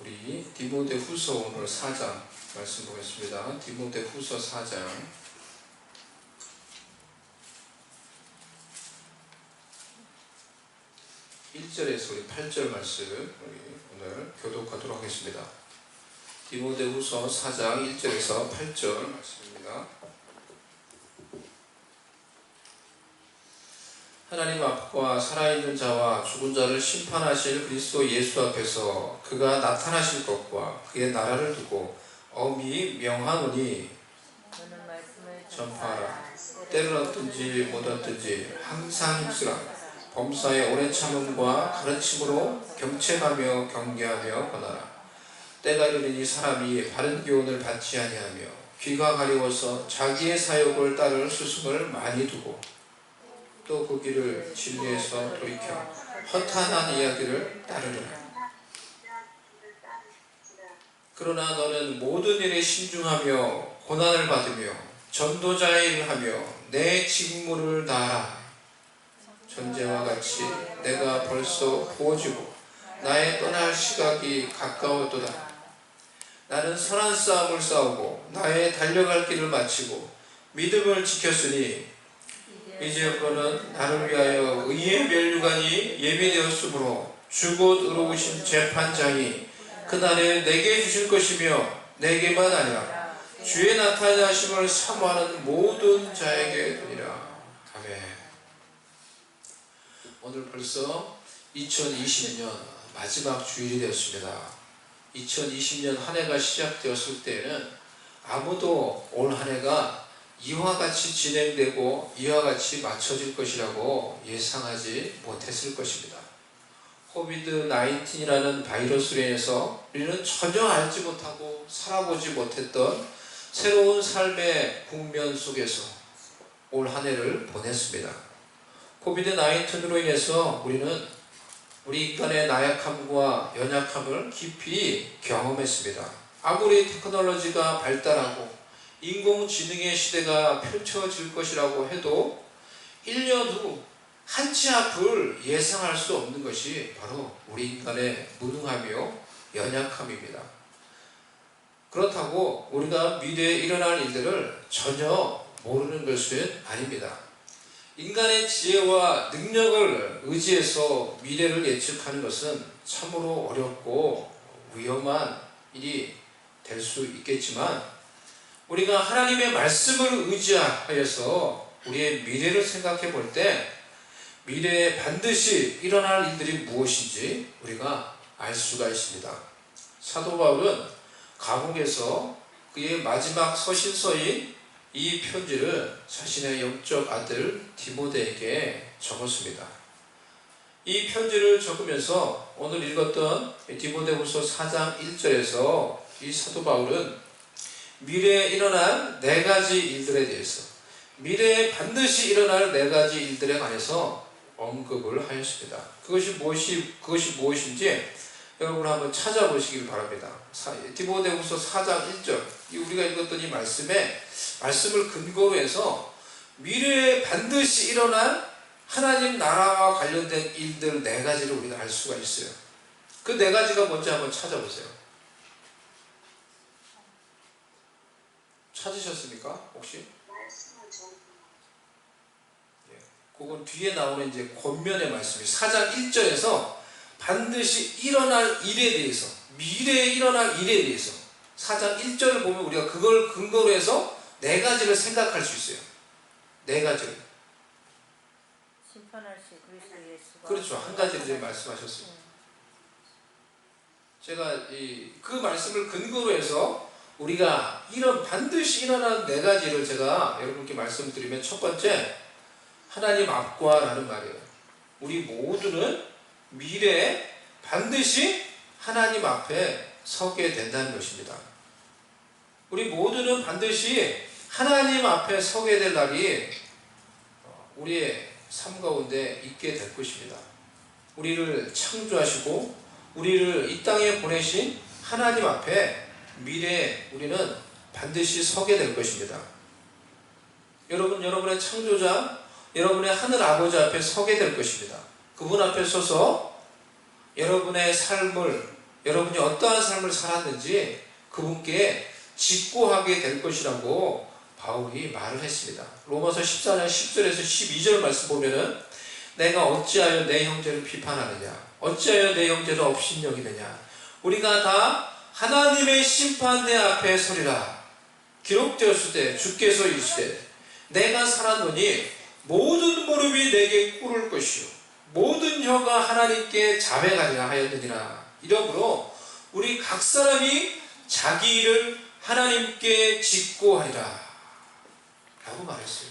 우리 디모데후서 오늘 4장 말씀 보겠습니다. 디모데후서 4장 1절에서 우리 8절 말씀 우리 오늘 교독하도록 하겠습니다. 디모데후서 4장 1절에서 8절 말씀입니다. 하나님 앞과 살아있는 자와 죽은 자를 심판하실 그리스도 예수 앞에서 그가 나타나실 것과 그의 나라를 두고 엄히 명하노니 전파하라. 때를 얻든지 못 얻든지 항상 힘쓰라. 범사의 오래 참음과 가르침으로 경책하며 경계하며 권하라. 때가 이르니 사람이 바른 교훈을 받지 아니하며 귀가 가려워서 자기의 사욕을 따를 스승을 많이 두고 또 그 길을 진리에서 돌이켜 허탄한 이야기를 따르리라. 그러나 너는 모든 일에 신중하며 고난을 받으며 전도자의 일을 하며 내 직무를 다하라. 전제와 같이 내가 벌써 부어지고 나의 떠날 시각이 가까웠도다. 나는 선한 싸움을 싸우고 나의 달려갈 길을 마치고 믿음을 지켰으니 이제부터는 나를 위하여 의의 면류관이 예비되었으므로 주곧 의로우신 재판장이 그날에 내게 주실 것이며 내게만 아니라 주의 나타나심을 사모하는 모든 자에게 되리라. 아멘. 오늘 벌써 2020년 마지막 주일이 되었습니다. 2020년 한 해가 시작되었을 때에는 아무도 올 한 해가 이와 같이 진행되고 이와 같이 맞춰질 것이라고 예상하지 못했을 것입니다. 코비드-19이라는 바이러스로 인해서 우리는 전혀 알지 못하고 살아보지 못했던 새로운 삶의 국면 속에서 올 한 해를 보냈습니다. 코비드-19로 인해서 우리는 우리 인간의 나약함과 연약함을 깊이 경험했습니다. 아무리 테크놀로지가 발달하고 인공지능의 시대가 펼쳐질 것이라고 해도 1년 후 한치 앞을 예상할 수 없는 것이 바로 우리 인간의 무능함이요 연약함입니다. 그렇다고 우리가 미래에 일어날 일들을 전혀 모르는 것은 아닙니다. 인간의 지혜와 능력을 의지해서 미래를 예측하는 것은 참으로 어렵고 위험한 일이 될 수 있겠지만 우리가 하나님의 말씀을 의지하여서 우리의 미래를 생각해 볼 때 미래에 반드시 일어날 일들이 무엇인지 우리가 알 수가 있습니다. 사도 바울은 감옥에서 그의 마지막 서신서인 이 편지를 자신의 영적 아들 디모데에게 적었습니다. 이 편지를 적으면서 오늘 읽었던 디모데후서 4장 1절에서 이 사도 바울은 미래에 일어날 4가지 일들에 대해서 미래에 반드시 일어날 4가지 일들에 관해서 언급을 하였습니다. 그것이 무엇인지 여러분 한번 찾아보시길 바랍니다. 디모데후서 4장 1절 우리가 읽었던 이 말씀을 근거로 해서 미래에 반드시 일어날 하나님 나라와 관련된 일들 4가지를 우리가 알 수가 있어요. 그 4가지가 뭔지 한번 찾아보세요. 찾으셨습니까? 혹시? 예, 그건 뒤에 나오는 이제 권면의 말씀이에요. 4장 1절에서 반드시 일어날 일에 대해서, 미래에 일어날 일에 대해서 4장 1절을 보면 우리가 그걸 근거로 해서 4가지를 생각할 수 있어요. 4가지를. 심판하신 그리스도 예수가. 그렇죠. 한 가지를 이제 말씀하셨습니다. 제가 그 말씀을 근거로 해서 우리가 이런 반드시 일어나는 4가지를 제가 여러분께 말씀드리면 첫 번째, 하나님 앞과 라는 말이에요. 우리 모두는 미래에 반드시 하나님 앞에 서게 된다는 것입니다. 우리 모두는 반드시 하나님 앞에 서게 될 날이 우리의 삶 가운데 있게 될 것입니다. 우리를 창조하시고 우리를 이 땅에 보내신 하나님 앞에 미래에 우리는 반드시 서게 될 것입니다. 여러분의 창조자, 여러분의 하늘 아버지 앞에 서게 될 것입니다. 그분 앞에 서서 여러분의 삶을 여러분이 어떠한 삶을 살았는지 그분께 직고하게 될 것이라고 바울이 말을 했습니다. 로마서 14장 10절에서 12절 말씀 보면은 내가 어찌하여 내 형제를 비판하느냐, 어찌하여 내 형제를 업신여기느냐, 우리가 다 하나님의 심판대 앞에 서리라. 기록되었으되 주께서 이르시되 내가 살았노니 모든 무릎이 내게 꿇을 것이요 모든 혀가 하나님께 자백하리라 하였느니라. 이러므로 우리 각 사람이 자기 일을 하나님께 직고하리라 라고 말했어요.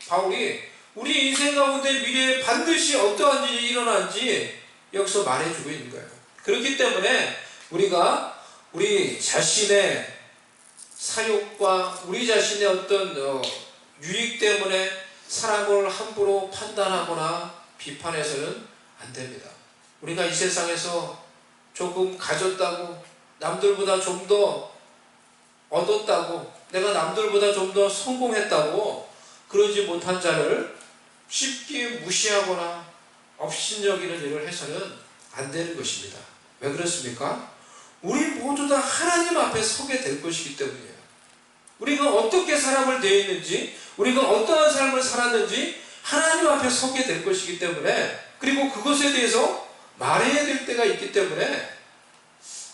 바울이 우리 인생 가운데 미래에 반드시 어떠한 일이 일어나는지 여기서 말해주고 있는 거예요. 그렇기 때문에 우리가 우리 자신의 사욕과 우리 자신의 어떤 유익 때문에 사람을 함부로 판단하거나 비판해서는 안 됩니다. 우리가 이 세상에서 조금 가졌다고, 남들보다 좀 더 얻었다고, 내가 남들보다 좀 더 성공했다고 그러지 못한 자를 쉽게 무시하거나 업신여기는 일을 해서는 안 되는 것입니다. 왜 그렇습니까? 우리 모두 다 하나님 앞에 서게 될 것이기 때문이에요. 우리가 어떻게 사람을 대했는지, 우리가 어떠한 삶을 살았는지 하나님 앞에 서게 될 것이기 때문에, 그리고 그것에 대해서 말해야 될 때가 있기 때문에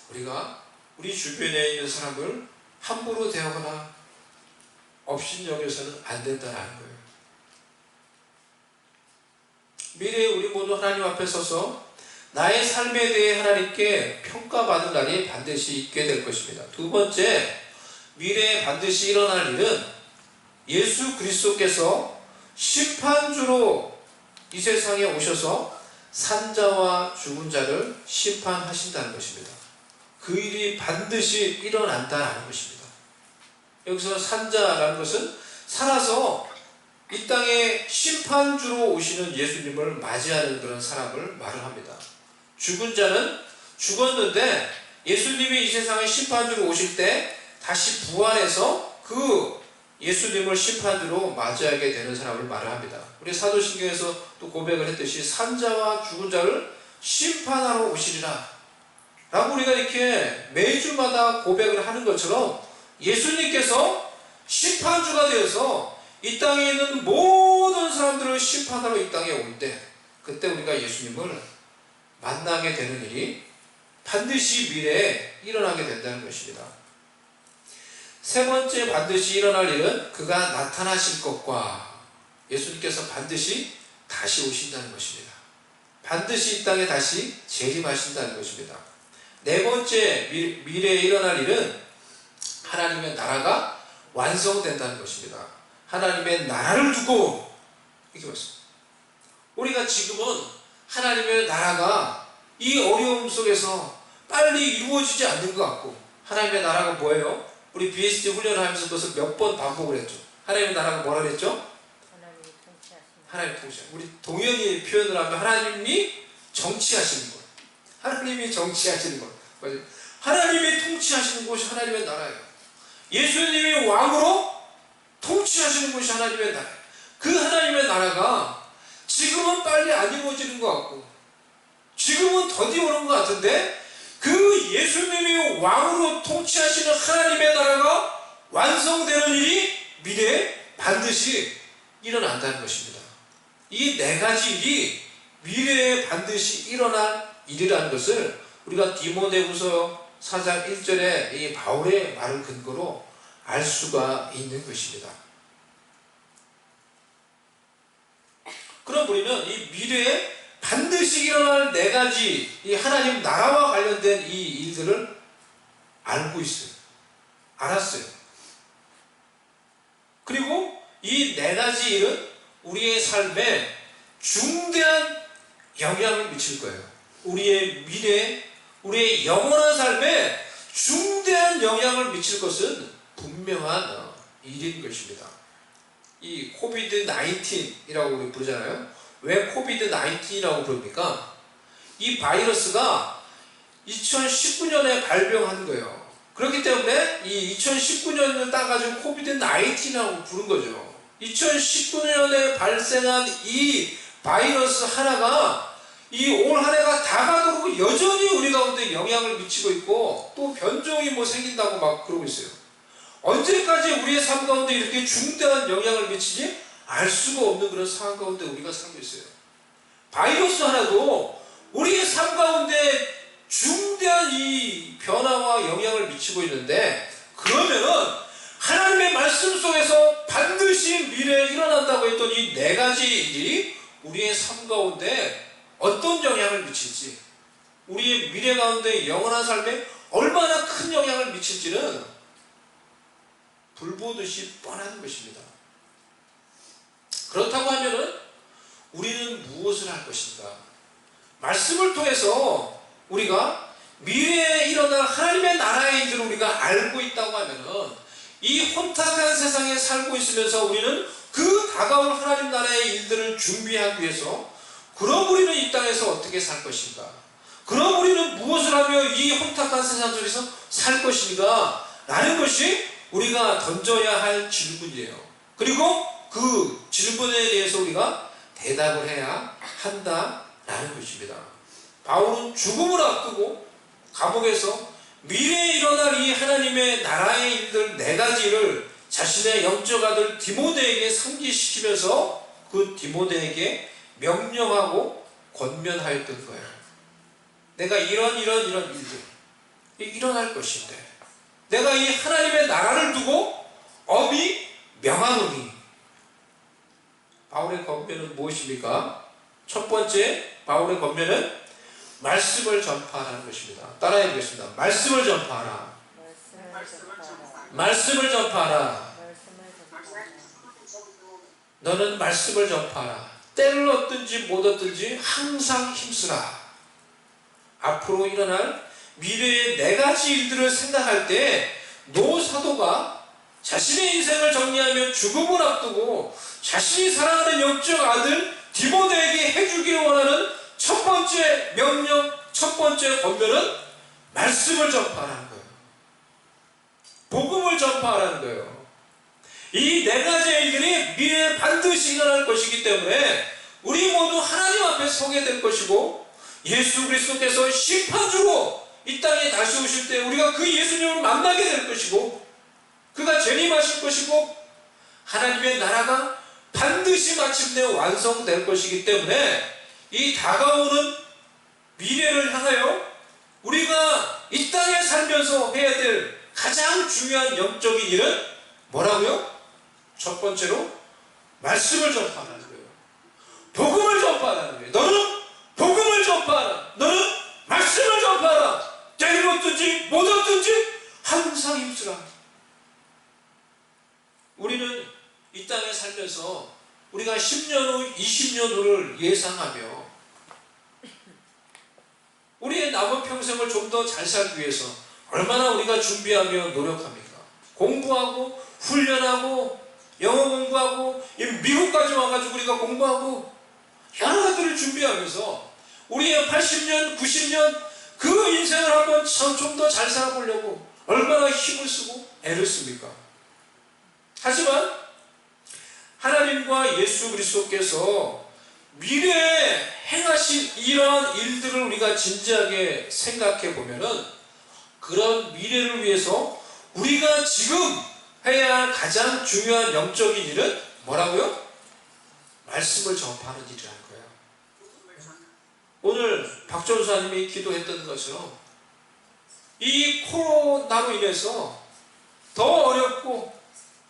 우리가 우리 주변에 있는 사람을 함부로 대하거나 업신여겨서는 안 된다는 거예요. 미래에 우리 모두 하나님 앞에 서서 나의 삶에 대해 하나님께 평가받는 날이 반드시 있게 될 것입니다. 두 번째, 미래에 반드시 일어날 일은 예수 그리스도께서 심판주로 이 세상에 오셔서 산자와 죽은 자를 심판하신다는 것입니다. 그 일이 반드시 일어난다는 것입니다. 여기서 산자라는 것은 살아서 이 땅에 심판주로 오시는 예수님을 맞이하는 그런 사람을 말을 합니다. 죽은 자는 죽었는데 예수님이 이 세상에 심판주로 오실 때 다시 부활해서 그 예수님을 심판주로 맞이하게 되는 사람을 말을 합니다. 우리 사도신경에서 또 고백을 했듯이 산자와 죽은 자를 심판하러 오시리라 라고 우리가 이렇게 매주마다 고백을 하는 것처럼 예수님께서 심판주가 되어서 이 땅에 있는 모든 사람들을 심판하러 이 땅에 올 때, 그때 우리가 예수님을 만나게 되는 일이 반드시 미래에 일어나게 된다는 것입니다. 세 번째 반드시 일어날 일은 그가 나타나실 것과 예수님께서 반드시 다시 오신다는 것입니다. 반드시 이 땅에 다시 재림하신다는 것입니다. 네 번째 미래에 일어날 일은 하나님의 나라가 완성된다는 것입니다. 하나님의 나라를 두고, 이렇게 말씀합니다. 우리가 지금은 하나님의 나라가 이 어려움 속에서 빨리 이루어지지 않는 것 같고, 하나님의 나라가 뭐예요? 우리 BST 훈련을 하면서 그것을 몇 번 반복을 했죠. 하나님의 나라가 뭐라 그랬죠? 하나님이 통치하시는. 하나님 통치하시는. 우리 동현이 표현을 하면 하나님이 정치하시는 것. 하나님이 정치하시는 것. 맞아요. 하나님이 통치하시는 곳이 하나님의 나라예요. 예수님이 왕으로 통치하시는 곳이 하나님의 나라예요. 그 하나님의 나라가 지금은 빨리 안 이루어지는 것 같고, 지금은 더디 오는 것 같은데, 그 예수님이 왕으로 통치하시는 하나님의 나라가 완성되는 일이 미래에 반드시 일어난다는 것입니다. 이 네 가지 일이 미래에 반드시 일어날 일이라는 것을 우리가 디모데후서 4장 1절에 이 바울의 말을 근거로 알 수가 있는 것입니다. 그럼 우리는 이 미래에 반드시 일어날 네 가지 이 하나님 나라와 관련된 이 일들을 알고 있어요. 알았어요. 그리고 이 네 가지 일은 우리의 삶에 중대한 영향을 미칠 거예요. 우리의 미래에, 우리의 영원한 삶에 중대한 영향을 미칠 것은 분명한 일인 것입니다. 이 코비드-19이라고 우리 부르잖아요. 왜 코비드-19이라고 부릅니까? 이 바이러스가 2019년에 발병한 거예요. 그렇기 때문에 이 2019년을 따가지고 코비드-19이라고 부른 거죠. 2019년에 발생한 이 바이러스 하나가 이 올 한 해가 다가도록 여전히 우리 가운데 영향을 미치고 있고 또 변종이 뭐 생긴다고 막 그러고 있어요. 언제까지 우리의 삶 가운데 이렇게 중대한 영향을 미치지 알 수가 없는 그런 상황 가운데 우리가 살고 있어요. 바이러스 하나도 우리의 삶 가운데 중대한 이 변화와 영향을 미치고 있는데, 그러면은 하나님의 말씀 속에서 반드시 미래에 일어난다고 했던 이 네 가지 일이 우리의 삶 가운데 어떤 영향을 미칠지, 우리의 미래 가운데 영원한 삶에 얼마나 큰 영향을 미칠지는 불보듯이 뻔한 것입니다. 그렇다고 하면은 우리는 무엇을 할 것인가? 말씀을 통해서 우리가 미래에 일어날 하나님의 나라의 일들을 우리가 알고 있다고 하면은 이 혼탁한 세상에 살고 있으면서 우리는 그 다가올 하나님 나라의 일들을 준비하기 위해서, 그럼 우리는 이 땅에서 어떻게 살 것인가? 그럼 우리는 무엇을 하며 이 혼탁한 세상 속에서 살 것인가? 라는 것이 우리가 던져야 할 질문이에요. 그리고 그 질문에 대해서 우리가 대답을 해야 한다라는 것입니다. 바울은 죽음을 앞두고 감옥에서 미래에 일어날 이 하나님의 나라의 일들 네 가지를 자신의 영적 아들 디모데에게 상기시키면서 그 디모데에게 명령하고 권면하였던 거예요. 내가 이런 일들 일어날 것인데 내가 이 하나님의 나라를 두고 엄히 명하노니. 바울의 권면은 무엇입니까? 첫 번째 바울의 권면은 말씀을 전파하라는 것입니다. 따라해 보겠습니다. 말씀을 전파하라. 말씀을 전파하라. 너는 말씀을 전파하라. 때를 얻든지 못 얻든지 항상 힘쓰라. 앞으로 일어날 미래의 네 가지 일들을 생각할 때 노 사도가 자신의 인생을 정리하며 죽음을 앞두고 자신이 사랑하는 영적 아들 디모데에게 해주기를 원하는 첫 번째 명령, 첫 번째 권면은 말씀을 전파하라는 거예요. 복음을 전파하라는 거예요. 이 네 가지의 일들이 미래에 반드시 일어날 것이기 때문에 우리 모두 하나님 앞에 서게 될 것이고, 예수 그리스도께서 심판주로 이 땅에 다시 오실 때 우리가 그 예수님을 만나게 될 것이고, 그가 재림하실 것이고, 하나님의 나라가 반드시 마침내 완성될 것이기 때문에 이 다가오는 미래를 향하여 우리가 이 땅에 살면서 해야 될 가장 중요한 영적인 일은 뭐라고요? 첫 번째로 말씀을 전파하는 거예요. 복음을 전파하는 거예요. 너는 복음을 전파하라. 너는 말씀을 전파하라. 때를 얻든지 못 얻든지 항상 힘쓰라. 우리는 이 땅에 살면서 우리가 10년 후, 20년 후를 예상하며 우리의 남은 평생을 좀 더 잘 살기 위해서 얼마나 우리가 준비하며 노력합니까? 공부하고 훈련하고 영어 공부하고 미국까지 와가지고 우리가 공부하고 여러 가지를 준비하면서 우리의 80년, 90년 그 인생을 한번 좀 더 잘 살아보려고 얼마나 힘을 쓰고 애를 씁니까? 하지만 하나님과 예수 그리스도께서 미래에 행하신 이러한 일들을 우리가 진지하게 생각해 보면은 그런 미래를 위해서 우리가 지금 해야 할 가장 중요한 영적인 일은 뭐라고요? 말씀을 전파하는 일이라는 거예요. 오늘 박전수사님이 기도했던 것처럼 이 코로나로 인해서 더 어렵고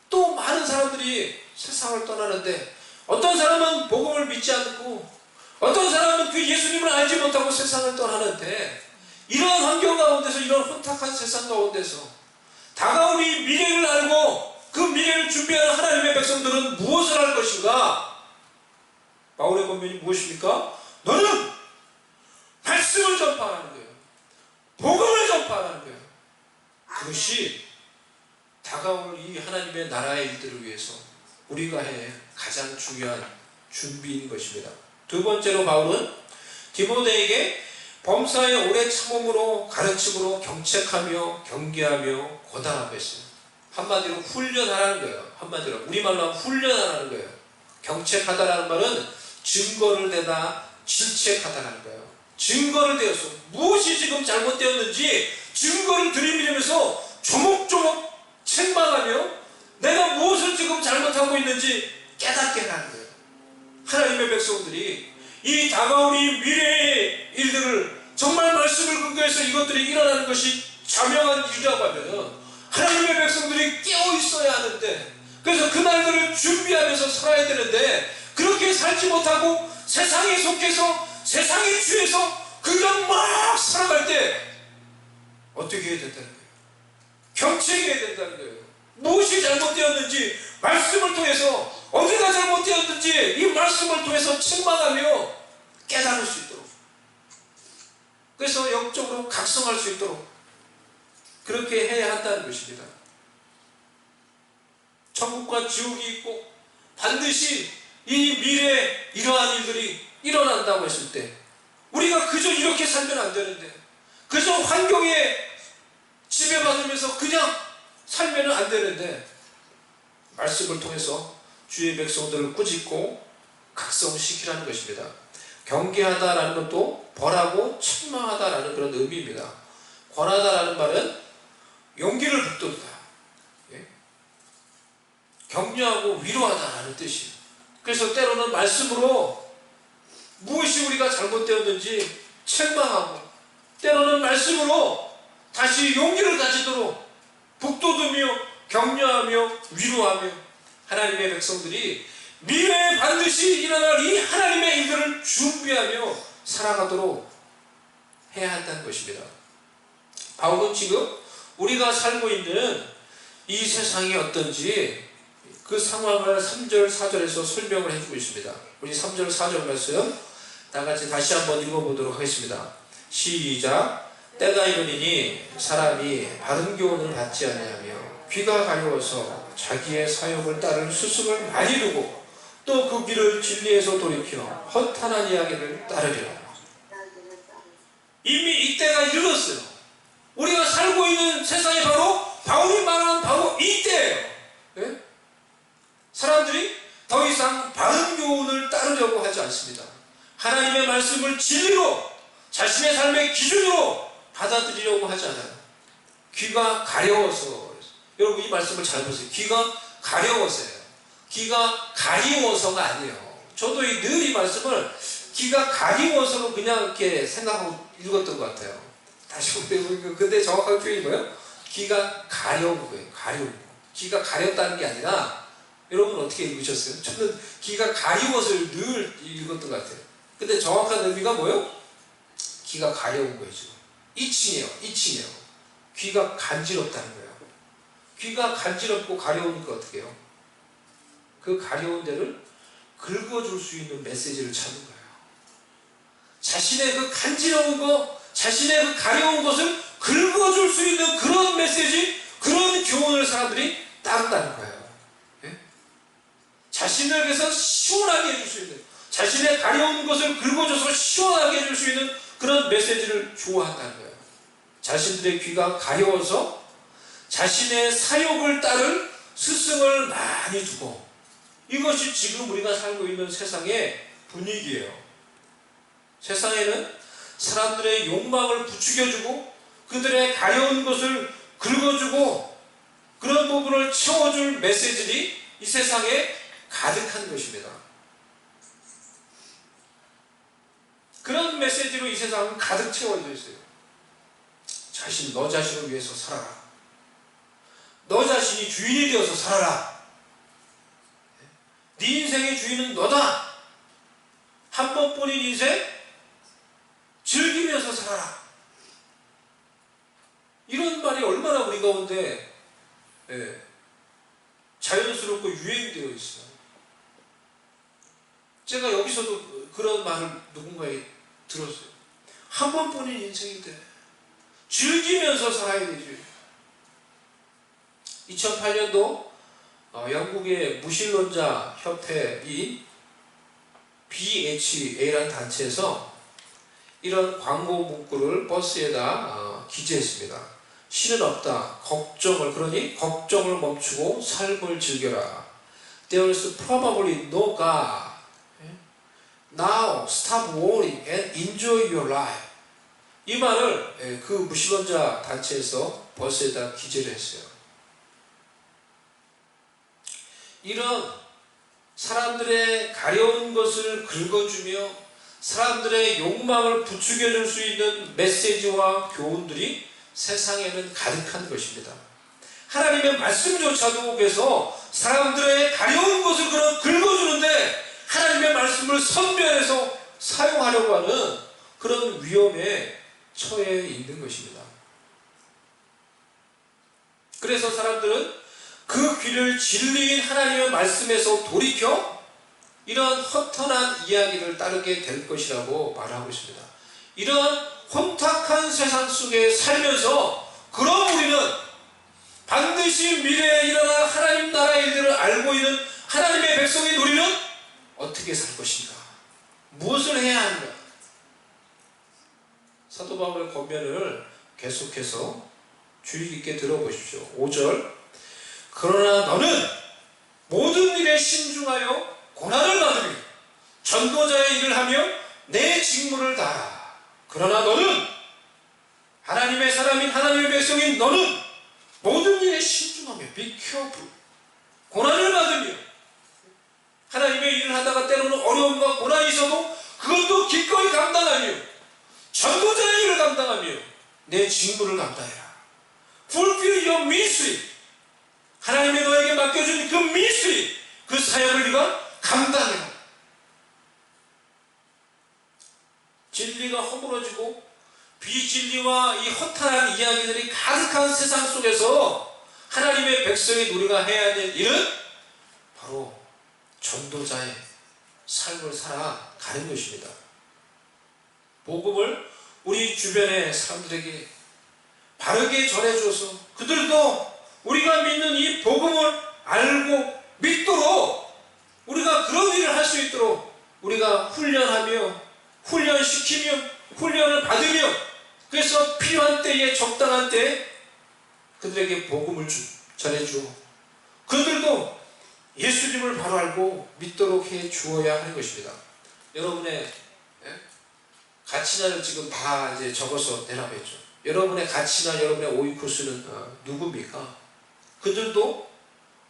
또 많은 사람들이 세상을 떠나는데, 어떤 사람은 복음을 믿지 않고 어떤 사람은 그 예수님을 알지 못하고 세상을 떠나는데, 이런 환경 가운데서, 이런 혼탁한 세상 가운데서 다가올 이 미래를 알고 그 미래를 준비하는 하나님의 백성들은 무엇을 할 것인가? 바울의 권면이 무엇입니까? 너는 말씀을 전파하는 거예요. 복음을 전파하는 거예요. 그것이 다가올 이 하나님의 나라의 일들을 위해서 우리가 해 가장 중요한 준비인 것입니다. 두 번째로 바울은 디모데에게 범사에 오래 참음으로 가르침으로 경책하며 경계하며 고단하고 했어요. 한마디로 훈련하라는 거예요. 한마디로 우리말로 하면 훈련하라는 거예요. 경책하다라는 말은 증거를 대다 질책하다라는 거예요. 증거를 대어서 무엇이 지금 잘못되었는지 증거를 들이밀면서 조목조목 책망하며 내가 무엇을 지금 잘못하고 있는지 깨닫게 하는 거예요. 하나님의 백성들이 이 다가올 이 미래의 일들을 정말 말씀을 근거해서 이것들이 일어나는 것이 자명한 일이라고 하면 하나님의 백성들이 깨어 있어야 하는데, 그래서 그날들을 준비하면서 살아야 되는데 그렇게 살지 못하고 세상에 속해서 세상의 주에서 그냥 막 살아갈 때 어떻게 해야 된다는 거예요? 경책해야 된다는 거예요. 무엇이 잘못되었는지 말씀을 통해서, 어디가 잘못되었는지 이 말씀을 통해서 책망하며 깨달을 수 있도록, 그래서 영적으로 각성할 수 있도록 그렇게 해야 한다는 것입니다. 천국과 지옥이 있고 반드시 이 미래에 이러한 일들이 일어난다고 했을 때 우리가 그저 이렇게 살면 안 되는데, 그저 환경에 지배받으면서 그냥 살면 안 되는데, 말씀을 통해서 주의 백성들을 꾸짖고 각성시키라는 것입니다. 경계하다라는 것도 벌하고 책망하다라는 그런 의미입니다. 권하다라는 말은 용기를 북돋다, 격려하고 위로하다라는 뜻이에요. 그래서 때로는 말씀으로 무엇이 우리가 잘못되었는지 책망하고, 때로는 말씀으로 다시 용기를 가지도록 북돋으며 격려하며 위로하며 하나님의 백성들이 미래에 반드시 일어날 이 하나님의 일들을 준비하며 살아가도록 해야 한다는 것입니다. 바울은 지금 우리가 살고 있는 이 세상이 어떤지 그 상황을 3절 4절에서 설명을 해주고 있습니다. 우리 3절 4절 말씀 다같이 다시 한번 읽어보도록 하겠습니다. 시작. 때가 이르니니 사람이 바른 교훈을 받지 아니하며 귀가 가려워서 자기의 사욕을 따른 스승을 많이 두고 또 그 길을 진리에서 돌이켜 허탄한 이야기를 따르리라. 이미 이때가 이르렀어요. 우리가 살고 있는 세상이 바로 바울이 말하는 바로 이때예요. 네? 사람들이 더 이상 바른 교훈을 따르려고 하지 않습니다. 하나님의 말씀을 진리로 자신의 삶의 기준으로 받아들이려고 하지 않아요. 귀가 가려워서. 여러분 이 말씀을 잘 보세요. 귀가 가려워서예요. 귀가 가리워서가 아니에요. 저도 늘 이 말씀을 귀가 가리워서로 그냥 이렇게 생각하고 읽었던 것 같아요. 다시 보면 근데 정확한 표현이 뭐예요? 귀가 가려운 거예요. 가려운 거. 귀가 가렸다는 게 아니라, 여러분 어떻게 읽으셨어요? 저는 귀가 가리워서 늘 읽었던 것 같아요. 근데 정확한 의미가 뭐예요? 귀가 가려운 거예요. 지금 이칭이에요. 귀가 간지럽다는 거예요. 귀가 간지럽고 가려우니까 어떻게 해요? 그 가려운 데를 긁어줄 수 있는 메시지를 찾는 거예요. 자신의 그 간지러운 거, 자신의 그 가려운 것을 긁어줄 수 있는 그런 메시지, 그런 교훈을 사람들이 따른다는 거예요. 예? 자신을 그래서 시원하게 해줄 수 있는, 자신의 가려운 것을 긁어줘서 시원하게 해줄 수 있는 그런 메시지를 좋아한다는 거예요. 자신들의 귀가 가려워서 자신의 사욕을 따를 스승을 많이 두고, 이것이 지금 우리가 살고 있는 세상의 분위기예요. 세상에는 사람들의 욕망을 부추겨주고 그들의 가려운 것을 긁어주고 그런 부분을 채워줄 메시지들이 이 세상에 가득한 것입니다. 그런 메시지로 이 세상은 가득 채워져 있어요. 너 자신을 위해서 살아라. 너 자신이 주인이 되어서 살아라. 네 인생의 주인은 너다. 한 번뿐인 인생 즐기면서 살아라. 이런 말이 얼마나 우리 가운데 자연스럽고 유행되어 있어요. 제가 여기서도 그런 말을 누군가에 들었어요. 한 번뿐인 인생인데 즐기면서 살아야 되지. 2008년도 영국의 무신론자 협회인 BHA라는 단체에서 이런 광고 문구를 버스에다 기재했습니다. 신은 없다. 그러니 걱정을 멈추고 삶을 즐겨라. There is probably no God. Now stop worrying and enjoy your life. 이 말을 그 무신론자 단체에서 버스에다 기재를 했어요. 이런 사람들의 가려운 것을 긁어주며 사람들의 욕망을 부추겨줄 수 있는 메시지와 교훈들이 세상에는 가득한 것입니다. 하나님의 말씀조차도 그래서 사람들의 가려운 것을 긁어주는데 하나님의 말씀을 선별해서 사용하려고 하는 그런 위험에 처해 있는 것입니다. 그래서 사람들은 그 귀를 진리인 하나님의 말씀에서 돌이켜 이런 허탄한 이야기를 따르게 될 것이라고 말하고 있습니다. 이런 혼탁한 세상 속에 살면서 그럼 우리는 반드시 미래에 일어날 하나님 나라의 일들을 알고 있는 하나님의 백성인 우리는 어떻게 살 것인가? 무엇을 해야 하는가? 사도 바울의 권면을 계속해서 주의 깊게 들어보십시오. 5절, 그러나 너는 모든 일에 신중하여 고난을 받으며 전도자의 일을 하며 내 직무를 다하라. 그러나 너는 하나님의 사람인 하나님의 백성인 너는 모든 일에 신중하며 be careful, 고난을 받으며 하나님의 일을 하다가 때로는 어려움과 고난이 있어도 그것도 기꺼이 감당하며 전도자의 일을 감당하며 내 직무를 감당해라. fulfill your ministry, 하나님이 너에게 맡겨준 그 ministry, 그 사역을 네가 감당해라. 진리가 허물어지고 비진리와 이 허탄한 이야기들이 가득한 세상 속에서 하나님의 백성인 우리가 해야 될 일은 바로 전도자의 삶을 살아가는 것입니다. 복음을 우리 주변의 사람들에게 바르게 전해줘서 그들도 우리가 믿는 이 복음을 알고 믿도록 우리가 그런 일을 할 수 있도록 우리가 훈련하며 훈련시키며 훈련을 받으며 그래서 필요한 때에 적당한 때에 그들에게 복음을 전해주어 그들도 예수님을 바로 알고 믿도록 해 주어야 하는 것입니다. 여러분의 가치나를 지금 다 이제 적어서 내놔봤죠. 여러분의 가치나 여러분의 오이쿠스는 누굽니까? 그들도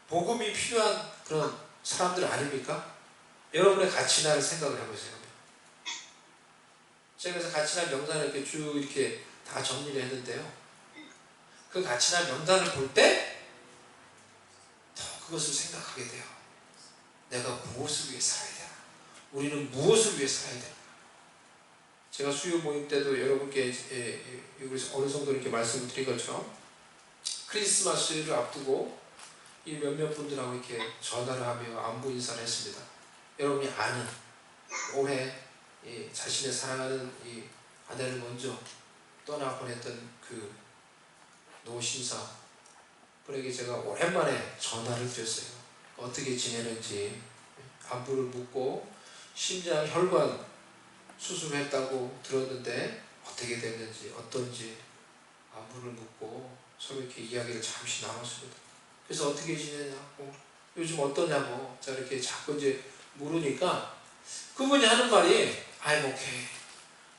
복음이 필요한 그런 사람들 아닙니까? 여러분의 가치나를 생각을 해보세요. 제가 그래서 가치나 명단을 이렇게 쭉 이렇게 다 정리를 했는데요. 그 가치나 명단을 볼 때 더 그것을 생각하게 돼요. 내가 무엇을 위해 살아야 되나? 우리는 무엇을 위해 살아야 되나? 제가 수요 모임 때도 여러분께 어느 정도 이렇게 말씀을 드린 것처럼 크리스마스를 앞두고 이 몇몇 분들하고 이렇게 전화를 하며 안부 인사를 했습니다. 여러분이 아는 올해 자신의 사랑하는 이 아내를 먼저 떠나보냈던 그 노신사 분에게 제가 오랜만에 전화를 드렸어요. 어떻게 지내는지 안부를 묻고 심장 혈관 수술했다고 들었는데 어떻게 됐는지 어떤지 안부를 묻고 서로 이렇게 이야기를 잠시 나눴습니다. 그래서 어떻게 지내냐고 요즘 어떠냐고 제가 이렇게 자꾸 이제 물으니까 그분이 하는 말이 I'm okay,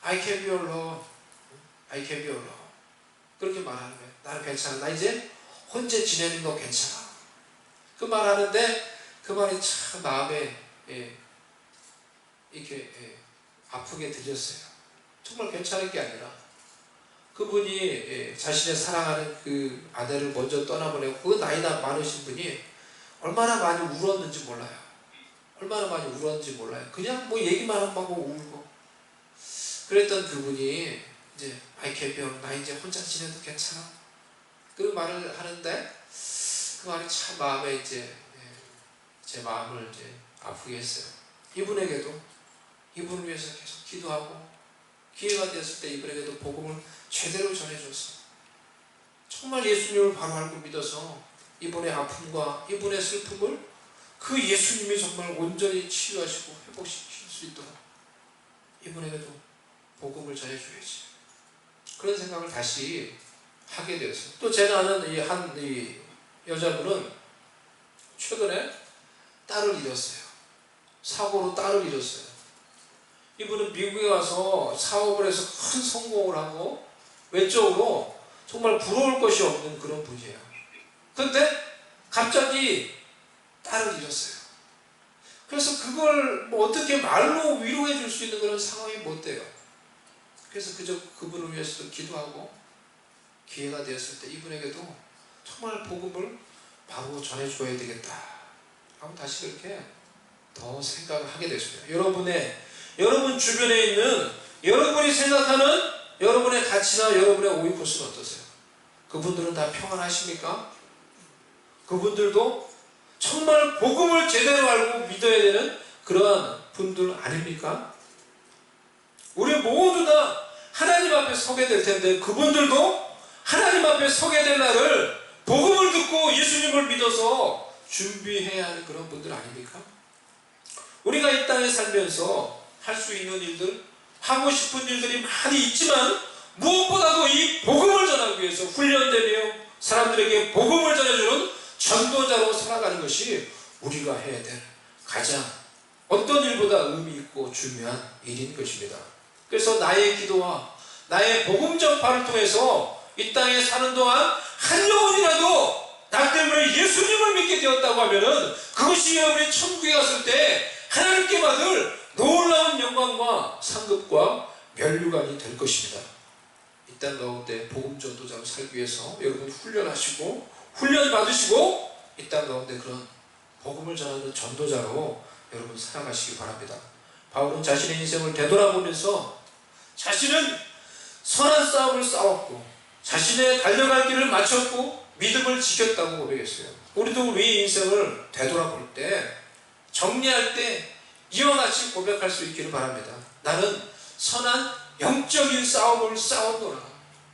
I can be alone, I can be alone 그렇게 말하는 거예요. 나는 괜찮아, 나 이제 혼자 지내는 거 괜찮아. 그 말하는데 그 말이 참 마음에 이렇게 아프게 들렸어요. 정말 괜찮은 게 아니라 그분이 자신의 사랑하는 그 아내를 먼저 떠나보내고 그 나이나 많으신 분이 얼마나 많이 울었는지 몰라요. 얼마나 많이 울었는지 몰라요. 그냥 뭐 얘기만 하고 울고 그랬던 그분이 이제 I can be alone, 나 이제 혼자 지내도 괜찮아. 그 말을 하는데 그 말이 참 마음에 이제 제 마음을 이제 아프게 했어요. 이분에게도 이분을 위해서 계속 기도하고 기회가 되었을 때 이분에게도 복음을 제대로 전해줘서 정말 예수님을 바로 알고 믿어서 이분의 아픔과 이분의 슬픔을 그 예수님이 정말 온전히 치유하시고 회복시킬 수 있도록 이분에게도 복음을 전해줘야지. 그런 생각을 다시 하게 되었어요. 또 제가 아는 이 여자분은 최근에 딸을 잃었어요. 사고로 딸을 잃었어요. 이분은 미국에 가서 사업을 해서 큰 성공을 하고 외적으로 정말 부러울 것이 없는 그런 분이에요. 그런데 갑자기 딸을 잃었어요. 그래서 그걸 뭐 어떻게 말로 위로해 줄 수 있는 그런 상황이 못 돼요. 그래서 그저 그분을 위해서도 기도하고 기회가 되었을 때 이분에게도 정말 복음을 바로 전해줘야 되겠다 하고 다시 그렇게 더 생각을 하게 됐습니다. 여러분 주변에 있는 여러분이 생각하는 여러분의 가치나 여러분의 오이코스는 어떠세요? 그분들은 다 평안하십니까? 그분들도 정말 복음을 제대로 알고 믿어야 되는 그러한 분들 아닙니까? 우리 모두 다 하나님 앞에 서게 될 텐데 그분들도 하나님 앞에 서게 될 날을 복음을 듣고 예수님을 믿어서 준비해야 하는 그런 분들 아닙니까? 우리가 이 땅에 살면서 할 수 있는 일들, 하고 싶은 일들이 많이 있지만 무엇보다도 이 복음을 전하기 위해서 훈련되며 사람들에게 복음을 전해주는 전도자로 살아가는 것이 우리가 해야 될 가장 어떤 일보다 의미 있고 중요한 일인 것입니다. 그래서 나의 기도와 나의 복음 전파를 통해서 이 땅에 사는 동안 한 영혼이라도 나 때문에 예수님을 믿게 되었다고 하면은 그것이 여러분이 천국에 갔을 때 하나님께 받을 놀라운 영광과 상급과 면류관이 될 것입니다. 이 땅 가운데 복음 전도자로 살기 위해서 여러분 훈련하시고 훈련 받으시고 이 땅 가운데 그런 복음을 전하는 전도자로 여러분 살아가시기 바랍니다. 바울은 자신의 인생을 되돌아보면서 자신은 선한 싸움을 싸웠고 자신의 달려갈 길을 마쳤고 믿음을 지켰다고 고백했어요. 우리도 우리 인생을 되돌아볼 때 정리할 때 이와 같이 고백할 수 있기를 바랍니다. 나는 선한 영적인 싸움을 싸웠노라.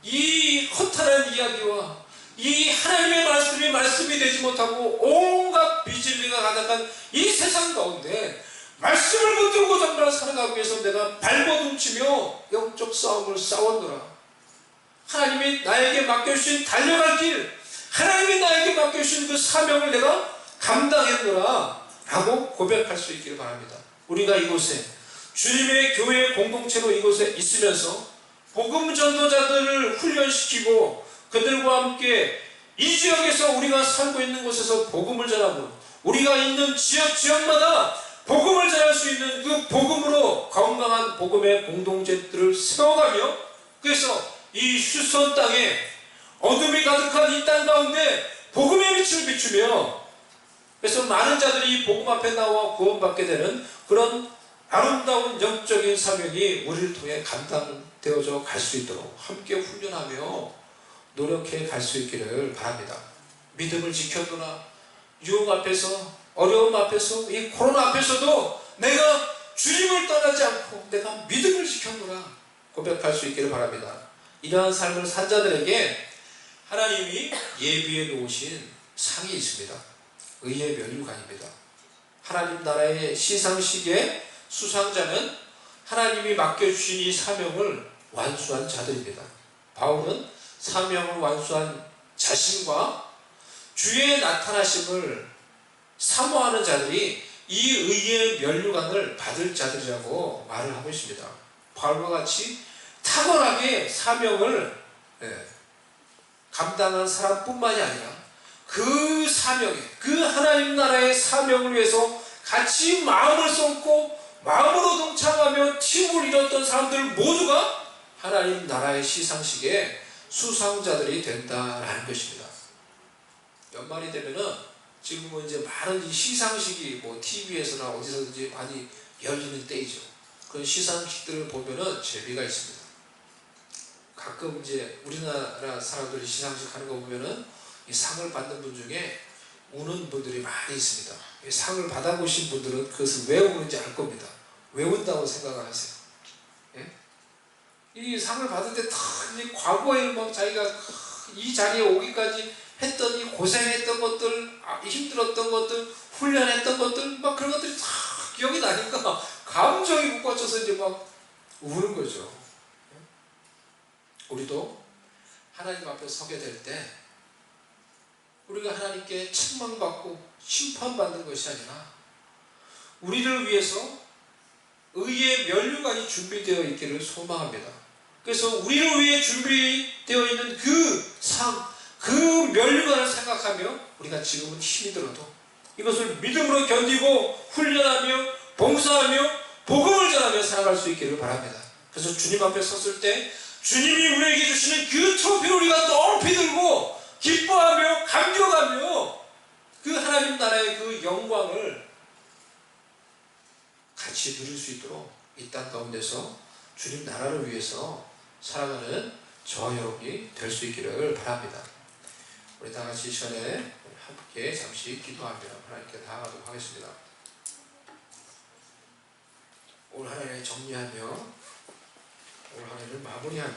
이 허탈한 이야기와 이 하나님의 말씀이 되지 못하고 온갖 비진리가 가득한 이 세상 가운데 말씀을 붙들고 정말 살아가기 위해서 내가 발버둥치며 영적 싸움을 싸웠노라. 하나님이 나에게 맡겨주신 달려갈 길, 하나님이 나에게 맡겨주신 그 사명을 내가 감당했노라 라고 고백할 수 있기를 바랍니다. 우리가 이곳에 주님의 교회 공동체로 이곳에 있으면서 복음 전도자들을 훈련시키고 그들과 함께 이 지역에서 우리가 살고 있는 곳에서 복음을 전하고 우리가 있는 지역마다 복음을 전할 수 있는 그 복음으로 건강한 복음의 공동체들을 세워가며 그래서 이 휴선 땅에 어둠이 가득한 이 땅 가운데 복음의 빛을 비추며 그래서 많은 자들이 이 복음 앞에 나와 구원받게 되는 그런 아름다운 영적인 사명이 우리를 통해 감당되어져 갈 수 있도록 함께 훈련하며 노력해 갈 수 있기를 바랍니다. 믿음을 지켜두나 유혹 앞에서 어려움 앞에서 이 코로나 앞에서도 내가 주님을 떠나지 않고 내가 믿음을 지켜두나 고백할 수 있기를 바랍니다. 이러한 삶을 산 자들에게 하나님이 예비해 놓으신 상이 있습니다. 의의 면류관입니다. 하나님 나라의 시상식의 수상자는 하나님이 맡겨주신 이 사명을 완수한 자들입니다. 바울은 사명을 완수한 자신과 주의 나타나심을 사모하는 자들이 이 의의 면류관을 받을 자들이라고 말을 하고 있습니다. 바울과 같이 탁월하게 사명을 감당한 사람뿐만이 아니라 그 사명에 그 하나님 나라의 사명을 위해서 같이 마음을 쏟고 마음으로 동참하며 팀을 이뤘던 사람들 모두가 하나님 나라의 시상식에 수상자들이 된다라는 것입니다. 연말이 되면은 지금은 이제 많은 이 시상식이 뭐 TV에서나 어디서든지 많이 열리는 때이죠. 그런 시상식들을 보면은 재미가 있습니다. 가끔 이제 우리나라 사람들이 시상식 하는 거 보면은 이 상을 받는 분 중에 우는 분들이 많이 있습니다. 이 상을 받아보신 분들은 그것을 왜 우는지 알 겁니다. 왜 운다고 생각을 하세요? 예? 이 상을 받을 때 다 과거에 막 자기가 이 자리에 오기까지 했던 이 고생했던 것들, 힘들었던 것들, 훈련했던 것들, 막 그런 것들이 다 기억이 나니까 감정이 북받쳐서 이제 막 우는 거죠. 우리도 하나님 앞에 서게 될 때 우리가 하나님께 책망받고 심판받는 것이 아니라 우리를 위해서 의의 면류관이 준비되어 있기를 소망합니다. 그래서 우리를 위해 준비되어 있는 그 상, 그 면류관을 생각하며 우리가 지금은 힘이 들어도 이것을 믿음으로 견디고 훈련하며 봉사하며 복음을 전하며 살아갈 수 있기를 바랍니다. 그래서 주님 앞에 섰을 때 주님이 우리에게 주시는 그 트로피를 우리가 높이 들고 기뻐하며 감격하며 그 하나님 나라의 그 영광을 같이 누릴 수 있도록 이 땅 가운데서 주님 나라를 위해서 살아가는 저와 여러분이 될 수 있기를 바랍니다. 우리 다 같이 이 시간에 함께 잠시 기도하며 하나님께 나아가도록 하겠습니다. 오늘 하나님을 정리하며 오늘 하나님을 마무리하며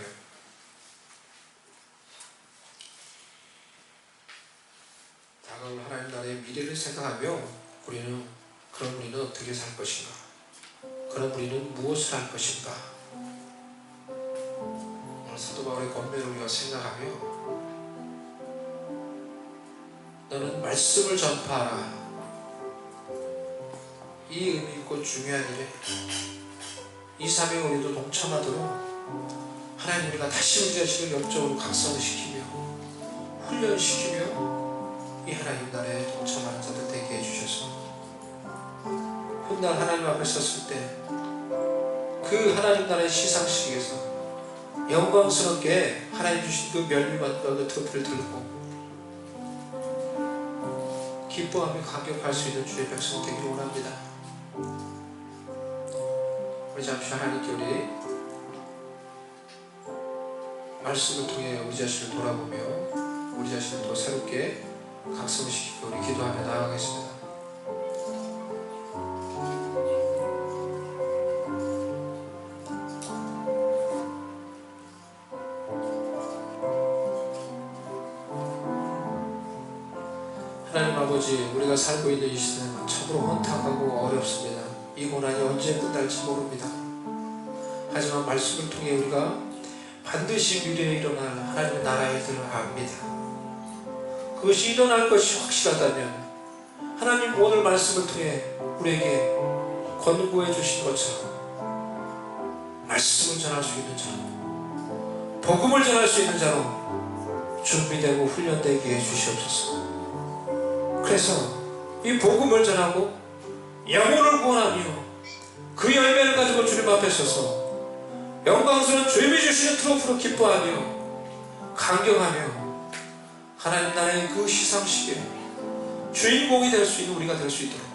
다가올 하나님 나라의 미래를 생각하며 그런 우리는 어떻게 살 것인가? 그런 우리는 무엇을 할 것인가? 오늘 사도 바울의 권면을 우리가 생각하며 너는 말씀을 전파하라. 이 의미 있고 중요한 일에 이 사명에 우리도 동참하도록 하나님 우리가 다시 우리 자신을 영적으로 각성시키며 훈련시키며 이 하나님 나라에 동참하는 자들 되게 해주셔서 훗날 하나님 앞에 섰을 때 그 하나님 나라의 시상식에서 영광스럽게 하나님 주신 그 멸류관과 그 트로피를 들고 기뻐하며 감격할 수 있는 주의 백성 되기를 원합니다. 우리 잠시 하나님께 우리 말씀을 통해 우리 자신을 돌아보며 우리 자신을 더 새롭게 각성시키고 우리 기도하며 나아가겠습니다. 하나님 아버지, 우리가 살고 있는 이 시대는 참으로 혼탁하고 어렵습니다. 이 고난이 언제 끝날지 모릅니다. 하지만 말씀을 통해 우리가 반드시 미래에 일어날 하나님의 나라의 일을 압니다. 그것이 일어날 것이 확실하다면 하나님 오늘 말씀을 통해 우리에게 권고해 주신 것처럼 말씀을 전할 수 있는 자로, 복음을 전할 수 있는 자로 준비되고 훈련되게 해주시옵소서. 그래서 이 복음을 전하고 영혼을 구원하며 그 열매를 가지고 주님 앞에 서서 영광스러운 주님이 주시는 트로피로 기뻐하며 감격하며 하나님 나라의 그 시상식에 주인공이 될 수 있는 우리가 될 수 있도록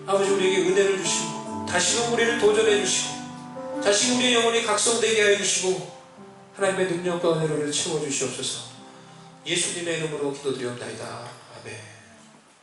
아버지 우리에게 은혜를 주시고 다시금 우리를 도전해 주시고 다시금 우리의 영혼이 각성되게 하여 주시고 하나님의 능력과 은혜를 채워 주시옵소서. 예수님의 이름으로 기도드리옵나이다. 아멘.